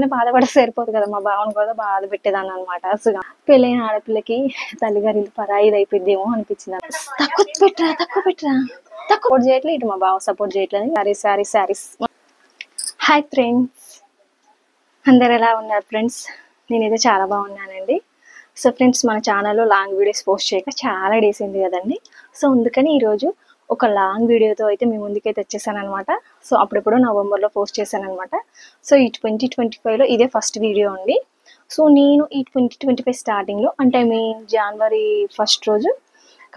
ఒక్కదాన్ని బాధపడితే సరిపోదు కదా, మా బావను కూడా బాధ పెట్టేదాన్ని అనమాట. సో పెళ్ళైన ఆడపిల్లకి తల్లిగారి ఇల్లు పరాయిది అయిపోద్దేమో అనిపించింది. తక్కువ పెట్టరా సపోర్ట్ చేయట్లేదు, ఇటు మా బావ సపోర్ట్ చేయట్లేదు. శారీస్. హాయ్ ఫ్రెండ్స్, అందరు ఎలా ఉన్నారు ఫ్రెండ్స్? నేనైతే చాలా బాగున్నానండి. సో ఫ్రెండ్స్, మన ఛానల్లో లాంగ్ వీడియోస్ పోస్ట్ చేయక చాలా డేస్ అయింది కదండి. సో అందుకని ఈరోజు ఒక లాంగ్ వీడియోతో అయితే మీ ముందుకైతే వచ్చేసాను అనమాట. సో అప్పుడెప్పుడో నవంబర్లో పోస్ట్ చేశాను అనమాట. సో ఈ 2025లో ఇదే ఫస్ట్ వీడియో అండి. సో నేను ఈ 2025 స్టార్టింగ్లో, అంటే జనవరి 1 రోజు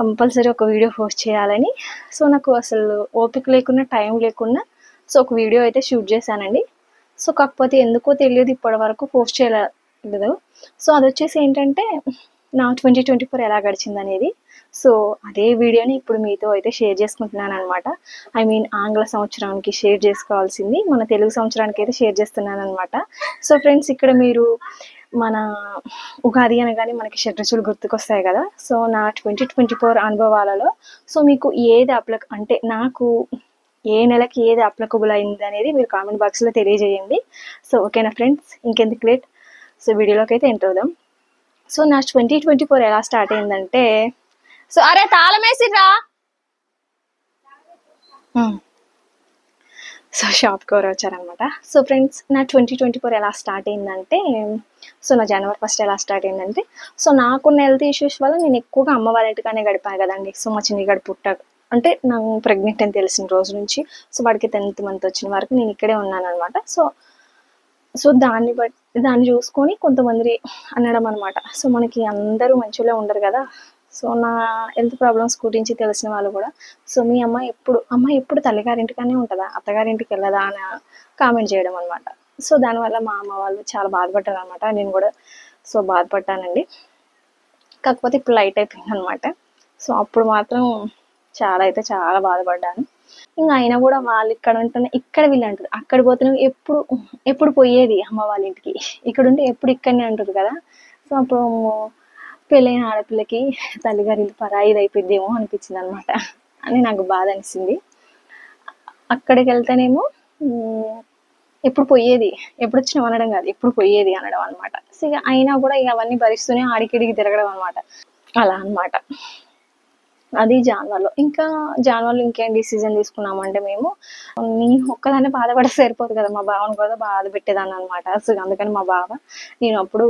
కంపల్సరీ ఒక వీడియో పోస్ట్ చేయాలని, సో నాకు అసలు ఓపిక లేకున్నా టైం లేకున్నా సో ఒక వీడియో అయితే షూట్ చేశానండి. సో కాకపోతే ఎందుకో తెలియదు ఇప్పటి వరకు పోస్ట్ చేయలేదు. సో అది వచ్చేసి ఏంటంటే నా 2024 ఎలా గడిచింది అనేది. సో అదే వీడియోని ఇప్పుడు మీతో అయితే షేర్ చేసుకుంటున్నాను అనమాట. ఆంగ్ల సంవత్సరానికి షేర్ చేసుకోవాల్సింది మన తెలుగు సంవత్సరానికి అయితే షేర్ చేస్తున్నాను అనమాట. సో ఫ్రెండ్స్, ఇక్కడ మీరు మన ఉగాది అనగానే మనకి షడ్రుచులు గుర్తుకొస్తాయి కదా. సో నా 2024 అనుభవాలలో సో మీకు ఏది అంటే నాకు ఏ నెలకి ఏది అప్లికబుల్ అయింది అనేది మీరు కామెంట్ బాక్స్లో తెలియజేయండి. సో ఓకేనా ఫ్రెండ్స్, ఇంకెందుకు లేట్, సో వీడియోలోకి అయితే ఎంటర్ అవుదాం. సో నా 2024 ఎలా స్టార్ట్ అయిందంటే, సో అరే తాళమేసిరా, సో షాప్కి ఎవరు వచ్చారనమాట. సో ఫ్రెండ్స్, నా 2024 ఎలా స్టార్ట్ అయిందంటే, సో నా జనవరి 1 ఎలా స్టార్ట్ అయిందంటే, సో నాకున్న హెల్త్ ఇష్యూస్ వల్ల నేను ఎక్కువగా అమ్మ వాళ్ళ ఇంటికానే గడిపాను కదండి. సో మా చిన్నగాడు అంటే నాకు ప్రెగ్నెంట్ అని తెలిసిన రోజు నుంచి సో వాడికి 10th మంత్ వచ్చిన వరకు నేను ఇక్కడే ఉన్నాను అనమాట. సో దాన్ని చూసుకొని కొంతమంది అనడం అనమాట. సో మనకి అందరూ మంచిగా ఉండరు కదా. సో నా హెల్త్ ప్రాబ్లమ్స్ గురించి తెలిసిన వాళ్ళు కూడా, సో మీ అమ్మాయి ఎప్పుడు తల్లిగారింటికనే ఉంటుందా, అత్తగారింటికి వెళ్ళదా అని కామెంట్ చేయడం అనమాట. సో దానివల్ల మా అమ్మ వాళ్ళు చాలా బాధపడ్డారు అనమాట. నేను కూడా సో బాధపడ్డానండి. కాకపోతే ఇప్పుడు లైట్ అయిపోయింది అనమాట. సో అప్పుడు మాత్రం చాలా బాధపడ్డాను. ఇంకా అయినా కూడా వాళ్ళు ఇక్కడ ఉంటున్నా, ఇక్కడ వీళ్ళు అంటారు, అక్కడ పోతున్నాం, ఎప్పుడు పోయేది అమ్మ వాళ్ళ ఇంటికి, ఇక్కడ ఉంటే ఎప్పుడు ఇక్కడనే అంటారు కదా. సో అప్పుడు పెళ్ళైన ఆడపిల్లకి తల్లిగారి ఇల్లు పరాయిది అయిపోద్దేమో అనిపించింది అనమాట అని నాకు బాధ అనిపించింది. అక్కడికి వెళ్తేనేమో ఎప్పుడు పోయేది, ఎప్పుడు వచ్చినాం అనడం కాదు, ఎప్పుడు పోయేది అనడం అనమాట. సో ఇక అయినా కూడా ఇక అవన్నీ భరిస్తూనే ఆడికిడికి తిరగడం అనమాట, అలా అనమాట. అది జాన్వర్లో. ఇంకా జాన్వర్లో ఇంకేం డిసిజన్ తీసుకున్నామంటే, నేను ఒక్కదాన్ని బాధపడితే సరిపోదు కదా, మా బావను కూడా బాధ పెట్టేదాన్ని అనమాట. సో అందుకని మా బావ నేను అప్పుడు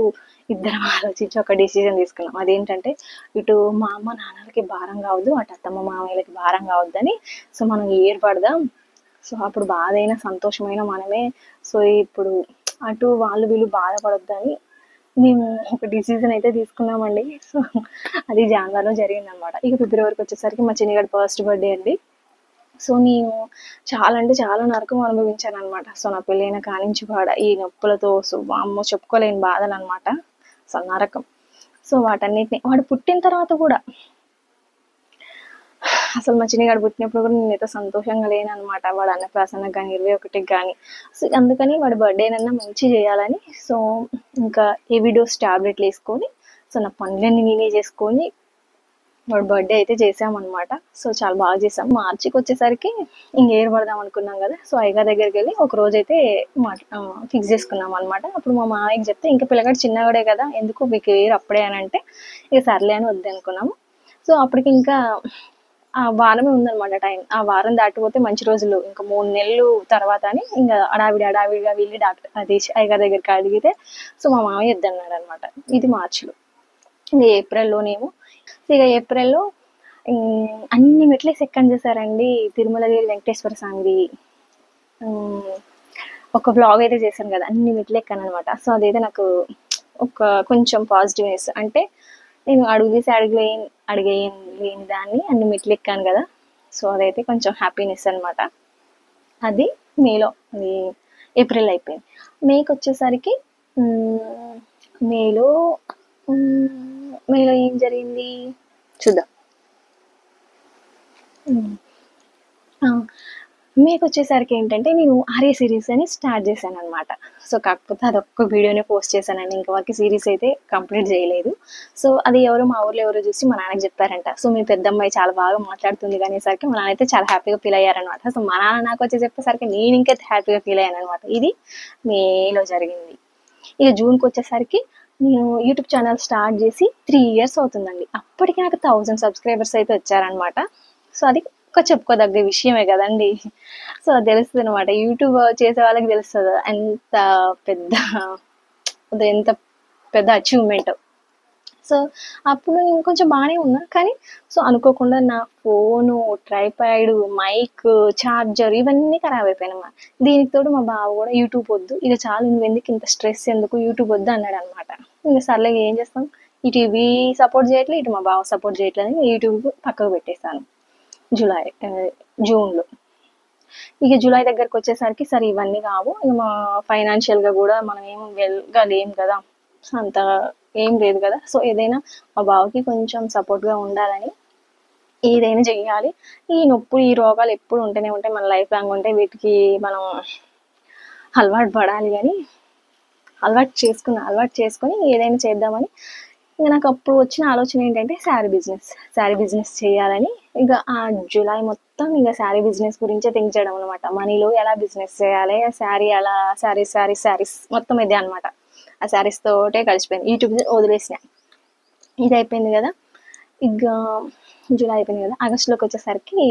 ఇద్దరం ఆలోచించి ఒక డిసిజన్ తీసుకున్నాం. అదేంటంటే, ఇటు మా అమ్మ నాన్నలకి భారం కావద్దు, అటు అత్తమ్మ మామయ్యలకి భారం కావద్దని సో మనం ఏర్పడదాం. సో అప్పుడు బాధ అయినా సంతోషమైన మనమే. సో ఇప్పుడు అటు వాళ్ళు వీళ్ళు బాధపడొద్దని మేము ఒక డిసిజన్ అయితే తీసుకున్నామండి. సో అది జాన్వర్లో జరిగింది అనమాట. ఇక ఫిబ్రవరికి వచ్చేసరికి మా చిన్నగాడి ఫస్ట్ బర్త్డే అండి. సో నేను చాలా అంటే చాలా నరకం అనుభవించాను అనమాట. సో నా పెళ్ళైన కానించి ఈ నొప్పులతో సో అమ్మో చెప్పుకోలేని బాధలు అనమాట. సో నరకం. సో వాటన్నిటిని వాడు పుట్టిన తర్వాత కూడా, అసలు మా చిన్నగాడు పుట్టినప్పుడు కూడా నేనైతే సంతోషంగా లేను అనమాట. వాడు అన్నప్రాసనకు కానీ 21కి కానీ. సో అందుకని వాడి బర్త్డేనన్నా మంచి చేయాలని సో ఇంకా ఏవిడోస్ టాబ్లెట్లు వేసుకొని సో నా పనులన్నీ నేనే చేసుకొని వాడు బర్త్డే అయితే చేసామన్నమాట. సో చాలా బాగా చేసాం. మార్చికి వచ్చేసరికి ఇంకేరు పడదాం అనుకున్నాం కదా. సో అయ్యగారి దగ్గరికి వెళ్ళి ఒక రోజు అయితే ఫిక్స్ చేసుకున్నాం అనమాట. అప్పుడు మా మామయ్యకి చెప్తే, ఇంకా పిల్లగాడు చిన్నగాడే కదా, ఎందుకు మీకు ఏరు అప్పుడే అని అంటే, ఇక సర్లే అని వద్దనుకున్నాము. సో అప్పటికి ఇంకా ఆ వారమే ఉందన్నమాట టైం. ఆ వారం దాటిపోతే మంచి రోజులు, ఇంకా 3 నెలలు తర్వాత అని ఇంకా అడావిడిగా వెళ్ళి అయ్యగారి దగ్గరికి అడిగితే సో మా మామయ్య వద్దన్నాడు అనమాట. ఇది మార్చిలో. ఇంకా ఏప్రిల్లోనేమో ఇక ఏప్రిల్లో అన్ని మెట్లు ఎక్కని చేశారండి. తిరుమలగిరి వెంకటేశ్వర స్వామి ఒక వ్లాగ్ అయితే చేశాను కదా, అన్ని మెట్లు ఎక్కాను అనమాట. సో అదైతే నాకు ఒక కొంచెం పాజిటివ్నెస్, అంటే నేను అడుగుదీసి అడిగేయలేని దాన్ని అన్ని మెట్లు ఎక్కాను కదా. సో అదైతే కొంచెం హ్యాపీనెస్ అనమాట. అది మేలో, అది ఏప్రిల్ అయిపోయింది. మేకి వచ్చేసరికి మేలో ఏం జరిగింది చూద్దాం. మేకి వచ్చేసరికి ఏంటంటే, నేను ఆర్య సిరీస్ అని స్టార్ట్ చేశాను అనమాట. సో కాకపోతే అదొక్క వీడియోనే పోస్ట్ చేశానండి, ఇంకా వరకు సిరీస్ అయితే కంప్లీట్ చేయలేదు. సో అది మా ఊర్లో ఎవరో చూసి మా నాన్నకి చెప్పారంట. సో మీ పెద్దమ్మాయి చాలా బాగా మాట్లాడుతుంది అనేసరికి మా నాన్న అయితే చాలా హ్యాపీగా ఫీల్ అయ్యారనమాట. సో మా నాన్న నాకు వచ్చి చెప్పేసరికి నేను ఇంకా హ్యాపీగా ఫీల్ అయ్యాను అనమాట. ఇది మేలో జరిగింది. ఇక జూన్కి వచ్చేసరికి నేను యూట్యూబ్ ఛానల్ స్టార్ట్ చేసి 3 ఇయర్స్ అవుతుందండి. అప్పటికి నాకు 1000 సబ్స్క్రైబర్స్ అయితే వచ్చారనమాట. సో అది ఒక చెప్పుకోదగ్గ విషయమే కదండి. సో అది తెలుస్తుంది అనమాట, యూట్యూబ్ చేసే వాళ్ళకి తెలుస్తుంది ఎంత పెద్ద ఎంత పెద్ద అచీవ్మెంట్. సో అప్పుడు నేను కొంచెం బాగానే ఉన్నా, కానీ సో అనుకోకుండా నా ఫోను, ట్రైపాడ్, మైక్, ఛార్జర్ ఇవన్నీ ఖరాబ్ అయిపోయినాయి. దీనికి తోడు మా బావ కూడా యూట్యూబ్ వద్దు, ఇక చాలు, నువ్వెందుకు ఇంత స్ట్రెస్, ఎందుకు యూట్యూబ్ వద్దు అన్నాడు అనమాట. ఇంకా సర్లే ఏం చేస్తాం, ఇటు ఇవి సపోర్ట్ చేయట్లేదు, ఇటు మా బావ సపోర్ట్ చేయట్లేదు, యూట్యూబ్ పక్కకు పెట్టేస్తాను జూన్లో. ఇక జూలై దగ్గరకు వచ్చేసరికి సరే ఇవన్నీ కావు, ఇక మా ఫైనాన్షియల్గా కూడా మనం ఏం వెల్గా లేం కదా, అంత ఏం లేదు కదా, సో ఏదైనా మా బావకి కొంచెం సపోర్ట్గా ఉండాలని ఏదైనా చెయ్యాలి. ఈ నొప్పులు, ఈ రోగాలు ఎప్పుడు ఉంటూనే ఉంటాయి, మన లైఫ్ లాంగ్ ఉంటాయి, వీటికి మనం అలవాటు పడాలి అని అలవాటు చేసుకొని ఏదైనా చేద్దామని. ఇంకా నాకు అప్పుడు వచ్చిన ఆలోచన ఏంటంటే శారీ బిజినెస్ చేయాలని. ఇక ఆ జూలై మొత్తం ఇక శారీ బిజినెస్ గురించే థింక్ చేయడం అనమాట. మనీలో ఎలా బిజినెస్ చేయాలి, శారీస్ మొత్తం ఇదే అనమాట. ఆ శారీస్ తోటే గడిచిపోయింది. యూట్యూబ్ వదిలేసిన. ఇది అయిపోయింది కదా, ఇక జూలై అయిపోయింది కదా, ఆగస్టులోకి వచ్చేసరికి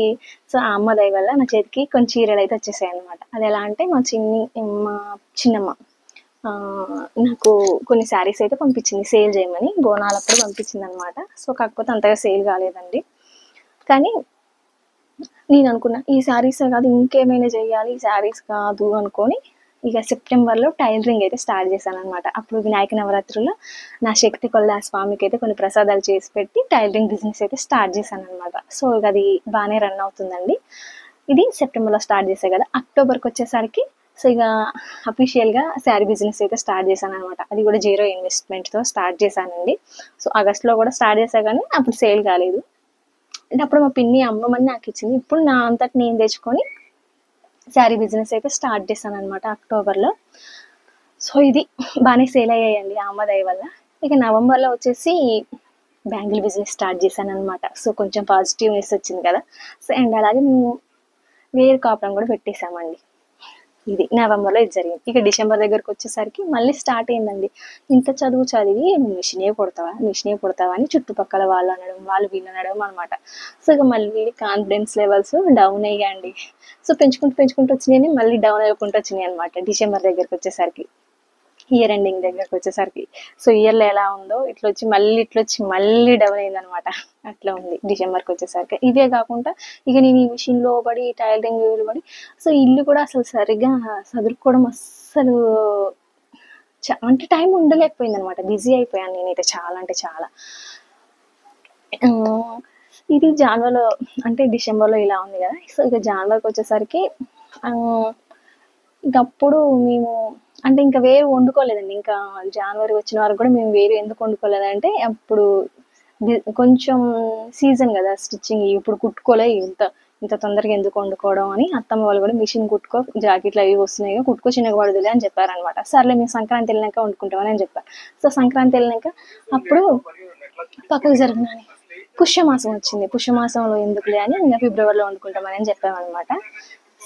సో ఆ అమ్మ దయ వల్ల నా చేతికి కొన్ని చీరలు అయితే వచ్చేసాయి అనమాట. అది ఎలా అంటే మా చిన్నమ్మ నాకు కొన్ని శారీస్ అయితే పంపించింది సేల్ చేయమని, బోనాలప్పుడు పంపించింది అనమాట. సో కాకపోతే అంతగా సేల్ కాలేదండి. కానీ నేను అనుకున్నా ఈ శారీసే కాదు ఇంకేమైనా చేయాలి, ఈ శారీస్ కాదు అనుకొని ఇక సెప్టెంబర్లో టైలరింగ్ అయితే స్టార్ట్ చేశాను అనమాట. అప్పుడు వినాయక నవరాత్రుల్లో నా శక్తి కొల్ల స్వామికి అయితే కొన్ని ప్రసాదాలు చేసి పెట్టి టైలరింగ్ బిజినెస్ అయితే స్టార్ట్ చేశాను అనమాట. సో ఇక అది బాగానే రన్ అవుతుందండి. ఇది సెప్టెంబర్లో స్టార్ట్ చేసే కదా, అక్టోబర్కి వచ్చేసరికి సో ఇక అఫీషియల్గా శారీ బిజినెస్ అయితే స్టార్ట్ చేశాను అనమాట. అది కూడా 0 ఇన్వెస్ట్మెంట్తో స్టార్ట్ చేశానండి. సో ఆగస్ట్లో కూడా స్టార్ట్ చేశా, కానీ అప్పుడు సేల్ కాలేదు. అంటే అప్పుడు మా పిన్ని అమ్మమని నాకు ఇచ్చింది. ఇప్పుడు నా అంతటి నేను తెచ్చుకొని శారీ బిజినెస్ అయితే స్టార్ట్ చేశాను అనమాట అక్టోబర్లో. సో ఇది బాగానే సేల్ అయ్యాయండి ఆ అమ్మ దయ వల్ల. ఇక నవంబర్లో వచ్చేసి బ్యాంగిల్ బిజినెస్ స్టార్ట్ చేశాను అనమాట. సో కొంచెం పాజిటివ్నెస్ వచ్చింది కదా. సో అండ్ అలాగే మేము వేరు కాపురం కూడా పెట్టేశామండి. ఇది నవంబర్లో ఇది జరిగింది. ఇక డిసెంబర్ దగ్గరకు వచ్చేసరికి మళ్ళీ స్టార్ట్ అయిందండి. ఇంత చదువు చదివి మిషనే కుడతావా అని చుట్టుపక్కల వాళ్ళు అనడం, వీళ్ళు అనడం అనమాట. సో ఇక మళ్ళీ కాన్ఫిడెన్స్ లెవెల్స్ డౌన్ అయ్యాయండి. సో పెంచుకుంటూ వచ్చినాయని మళ్ళీ డౌన్ అవ్వకుంటూ వచ్చినాయి అనమాట డిసెంబర్ దగ్గరకు వచ్చేసరికి, ఇయర్ ఎండింగ్ దగ్గరకు వచ్చేసరికి. సో ఇయర్లో ఎలా ఉందో ఇట్లా వచ్చి మళ్ళీ డౌన్ అయిందనమాట. అట్లా ఉంది డిసెంబర్కి వచ్చేసరికి. ఇవే కాకుండా ఇక నేను ఈ మిషన్లో పడి టైలరింగ్ పడి సో ఇల్లు కూడా అసలు సరిగ్గా సదురుకోవడం అస్సలు అంటే టైం ఉండలేకపోయింది అనమాట. బిజీ అయిపోయాను నేనైతే చాలా అంటే చాలా. ఇది జనవరిలో అంటే డిసెంబర్లో ఇలా ఉంది కదా. సో ఇక జనవరికి వచ్చేసరికి ఇక అప్పుడు మేము అంటే ఇంకా వేరు వండుకోలేదండి. ఇంకా జనవరి వచ్చిన వరకు కూడా మేము వేరు ఎందుకు వండుకోలేదంటే అప్పుడు కొంచెం సీజన్ కదా స్టిచ్చింగ్, ఇప్పుడు కుట్టుకోలే ఇంత తొందరగా ఎందుకు వండుకోవడం అని అత్తమ్మ వాళ్ళు కూడా మిషన్ కుట్టుకో, జాకెట్లు అవి వస్తున్నాయి కుట్టుకో, చిన్నగా పడుదులే అని చెప్పారనమాట. సర్లే మేము సంక్రాంతి వెళ్ళినాక వండుకుంటామని అని చెప్పారు. సో సంక్రాంతి వెళ్ళినాక అప్పుడు పక్కకు జరగనని పుష్యమాసం వచ్చింది. పుష్యమాసంలో ఎందుకులే అని ఇంకా ఫిబ్రవరిలో వండుకుంటామని చెప్పామన్నమాట.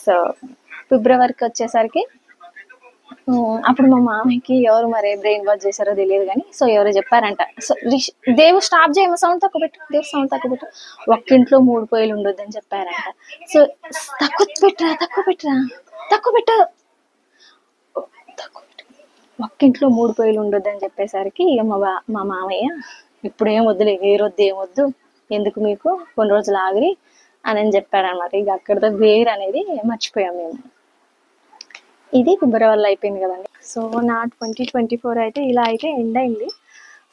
సో ఫిబ్రవరికి వచ్చేసరికి అప్పుడు మా మామయ్యకి ఎవరు మరి బ్రెయిన్ వాష్ చేశారో తెలియదు కానీ సో ఎవరో చెప్పారంట. సో దేవు స్టాప్ చేయమ, సౌండ్ తక్కువ పెట్టు, ఒక్కింట్లో 3 పొయ్యిలు ఉండొద్దని చెప్పారంట. సో తక్కువ పెట్టు ఒక్కింట్లో 3 పొయ్యిలు ఉండొద్దని చెప్పేసరికి ఇక మా మామయ్య ఇప్పుడేం వద్దులే, ఏం వద్దు, ఎందుకు మీకు, కొన్ని రోజులు ఆగిరి అని చెప్పారనమాట. ఇక అక్కడితో వేరు అనేది మర్చిపోయాం మేము. ఇది ఫిబ్రవరిలో అయిపోయింది కదండి. సో నా 2024 అయితే ఇలా అయితే ఎండ్ అయింది.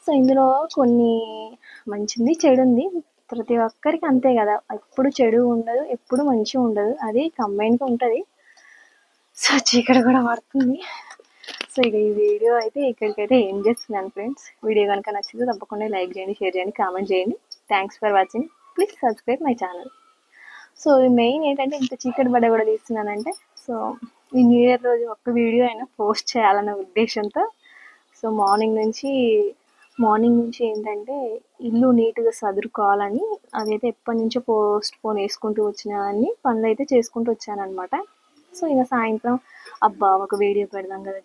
సో ఇందులో కొన్ని మంచి ఉంది, చెడు ఉంది. ప్రతి ఒక్కరికి అంతే కదా, ఎప్పుడు చెడు ఉండదు, ఎప్పుడు మంచి ఉండదు, అది కంబైన్గా ఉంటుంది. సో చీకటి కూడా పడుతుంది. సో ఇక ఈ వీడియో అయితే ఇక్కడికైతే ఏం చేస్తున్నాను ఫ్రెండ్స్. వీడియో కనుక నచ్చితే తప్పకుండా లైక్ చేయండి, షేర్ చేయండి, కామెంట్ చేయండి. Thanks for watching. Please subscribe my channel. So main ఏంటంటే ఇంత చీకటి పడ్డ కూడా తీస్తున్నానంటే సో ఈ న్యూ ఇయర్ రోజు ఒక్క వీడియో అయినా పోస్ట్ చేయాలన్న ఉద్దేశంతో. సో మార్నింగ్ నుంచి ఏంటంటే ఇల్లు నీట్గా సదురుకోవాలని అదైతే ఎప్పటి నుంచో పోన్ వేసుకుంటూ వచ్చిన అన్ని పనులు అయితే చేసుకుంటూ వచ్చానమాట. సో ఇక సాయంత్రం అబ్బా ఒక వీడియో పెడదాం కదా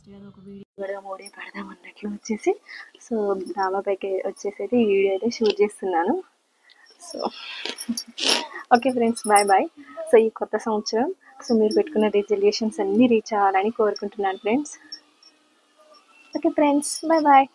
ఒక వీడియో కూడా మోడీ పెడదాం అన్నట్లు వచ్చేసి సో డాబా పైకి వచ్చేసి అయితే ఈ వీడియో అయితే షూట్ చేస్తున్నాను. So okay friends, bye bye. So ఈ కొత్త సంవత్సరం సో మీరు పెట్టుకున్న రిజల్యూషన్స్ అన్నీ రీచ్ అవ్వాలని కోరుకుంటున్నాను friends. Okay friends, bye bye.